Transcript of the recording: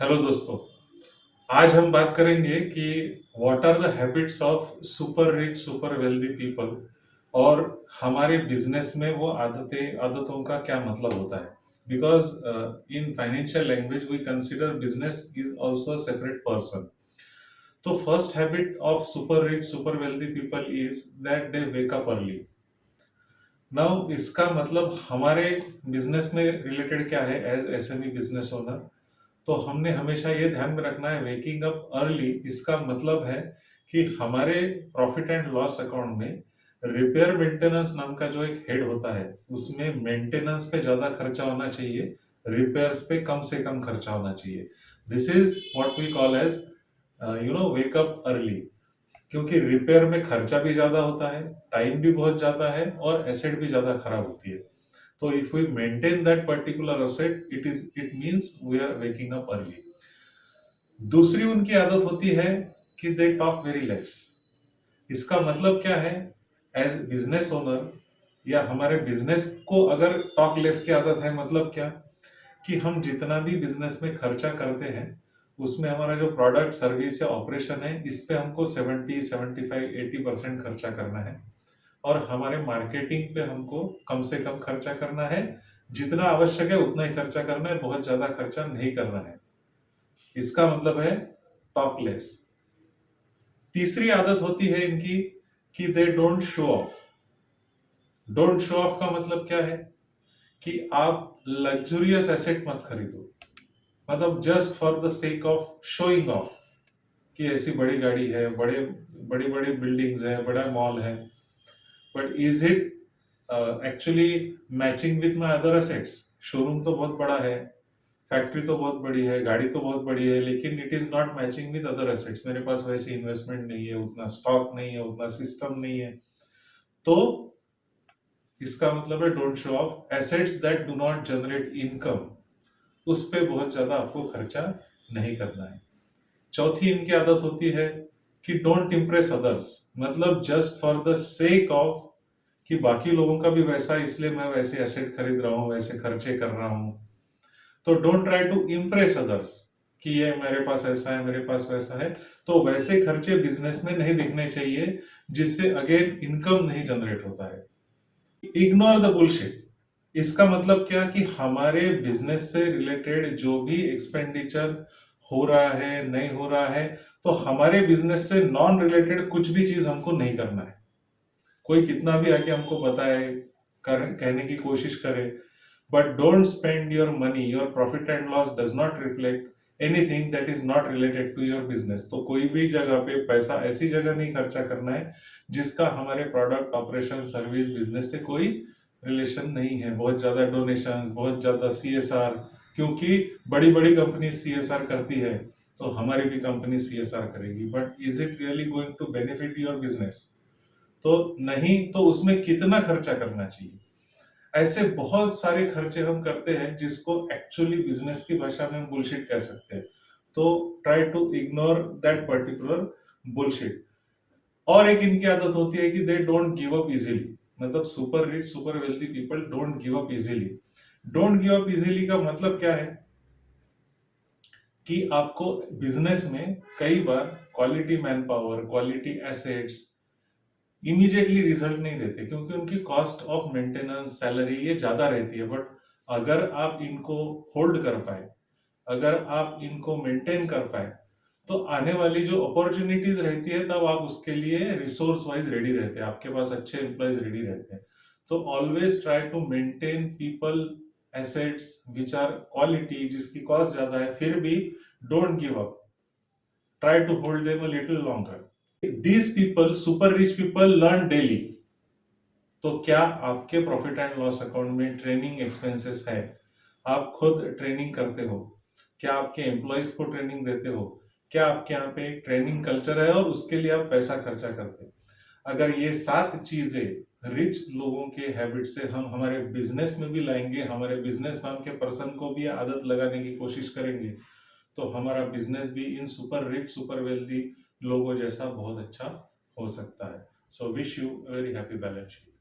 Hello दोस्तों। आज हम बात करेंगे कि what are the habits of super rich super wealthy people और हमारे बिजनेस में वो आदतों का क्या मतलब होता है। Because in financial language we consider business is also separate person. तो first habit of super rich super wealthy people is that they wake up early. Now इसका मतलब हमारे बिजनेस में रिलेटेड क्या है एज एसएमई बिजनेस ओनर। तो हमने हमेशा ये ध्यान में रखना है वेकिंग अप अर्ली। इसका मतलब है कि हमारे प्रॉफिट एंड लॉस अकाउंट में रिपेयर मेंटेनेंस नाम का जो एक हेड होता है उसमें मेंटेनेंस पे ज्यादा खर्चा होना चाहिए, रिपेयर्स पे कम से कम खर्चा होना चाहिए। This is what we call as wake up early. क्योंकि रिपेयर में खर्चा भी ज्यादा होता है, टाइम भी बहुत ज्यादा है और एसेट भी ज्यादा खराब होती है। तो if we maintain that particular asset it means we are waking up early. दूसरी उनकी आदत होती है कि दे टॉक वेरी लेस। इसका मतलब क्या है, एज बिजनेस ओनर या हमारे बिजनेस को अगर टॉक लेस की आदत है मतलब क्या कि हम जितना भी बिजनेस में खर्चा करते हैं उसमें हमारा जो प्रोडक्ट सर्विस या ऑपरेशन है इस पे हमको 70 75 80% खर्चा करना है और हमारे मार्केटिंग पे हमको कम से कम खर्चा करना है। जितना आवश्यक है उतना ही खर्चा करना है, बहुत ज्यादा खर्चा नहीं करना है। इसका मतलब है टॉक लेस। तीसरी आदत होती है इनकी कि they don't show off. Don't show off का मतलब क्या है कि आप लग्जरियस एसेट मत खरीदो, मतलब just for the sake of showing off कि ऐसी बड़ी गाड़ी है, बड़ी बड़ी बिल्डिंग्स है, बड़ा मॉल है, but is it actually matching with my other assets. Showroom तो बहुत बड़ा है, फैक्ट्री तो बहुत बड़ी है, गाड़ी तो बहुत बड़ी है, लेकिन it is not matching with other assets. मेरे पास वैसी इन्वेस्टमेंट नहीं है, उतना स्टॉक नहीं है, उतना सिस्टम नहीं है। तो इसका मतलब है don't show off assets that do not generate income. उस पे बहुत ज्यादा आपको खर्चा नहीं करना है। चौथी इनकी आदत होती है कि डोंट इम्प्रेस अदर्स, मतलब just for the sake of कि बाकी लोगों का भी वैसा इसलिए मैं वैसे एसेट खरीद रहा हूँ, वैसे खर्चे कर रहा हूँ। तो don't try to impress others कि ये मेरे पास ऐसा है, मेरे पास वैसा है। तो वैसे खर्चे बिजनेस में नहीं दिखने चाहिए जिससे अगेन इनकम नहीं जनरेट होता है। Ignore the bullshit. इसका मतलब क्या कि हमारे बिजनेस से रिलेटेड जो भी एक्सपेंडिचर हो रहा है नहीं हो रहा है, तो हमारे बिजनेस से नॉन रिलेटेड कुछ भी चीज हमको नहीं करना है। कोई कितना भी आके हमको बताए, कहने की कोशिश करे, but don't spend your money, your profit and loss does not reflect anything that is not related to your business। तो कोई भी जगह पे पैसा ऐसी जगह नहीं खर्चा करना है जिसका हमारे प्रोडक्ट ऑपरेशन सर्विस बिजनेस से कोई रिलेशन नहीं है। बहुत ज्यादा डोनेशंस, बहुत ज्यादा सीएसआर, क्योंकि बड़ी बड़ी कंपनी सीएसआर करती है तो हमारी भी कंपनी सीएसआर करेगी, but is it really going to benefit your business? तो नहीं। तो उसमें कितना खर्चा करना चाहिए? ऐसे बहुत सारे खर्चे हम करते हैं जिसको एक्चुअली बिजनेस की भाषा में हम बुलशिट कह सकते हैं। तो try to ignore that particular bullshit. और एक इनकी आदत होती है कि they don't give up easily. मतलब super rich super wealthy people don't give up easily. Don't give up easily का मतलब क्या है कि आपको बिजनेस में कई बार quality man power, quality assets immediately result नहीं देते क्योंकि उनकी कॉस्ट ऑफ मेंटेनेंस, सैलरी ये ज्यादा रहती है। बट अगर आप इनको होल्ड कर पाए, अगर आप इनको मेंटेन कर पाए, तो आने वाली जो अपॉर्चुनिटीज रहती है तब आप उसके लिए रिसोर्स वाइज रेडी रहते हैं, आपके पास अच्छे एम्प्लॉयज रेडी रहते हैं। तो always try to maintain people assets which are quality, जिसकी कॉस्ट ज्यादा है, फिर भी don't give up, try to hold them a little longer. These people, super rich people learn daily। तो क्या आपके प्रॉफिट एंड लॉस अकाउंट में training expenses है? आप खुद ट्रेनिंग करते हो? क्या आपके एम्प्लॉयज को ट्रेनिंग देते हो? क्या आपके यहाँ पे एक ट्रेनिंग कल्चर है और उसके लिए आप पैसा खर्चा करते हो? अगर ये 7 चीजें रिच लोगों के हैबिट से हम हमारे बिजनेस में भी लाएंगे, हमारे बिजनेस नाम के पर्सन को भी आदत लगाने की कोशिश करेंगे, तो हमारा बिजनेस भी इन सुपर रिच सुपर वेल्दी लोगों जैसा बहुत अच्छा हो सकता है। So wish you very happy balance sheet.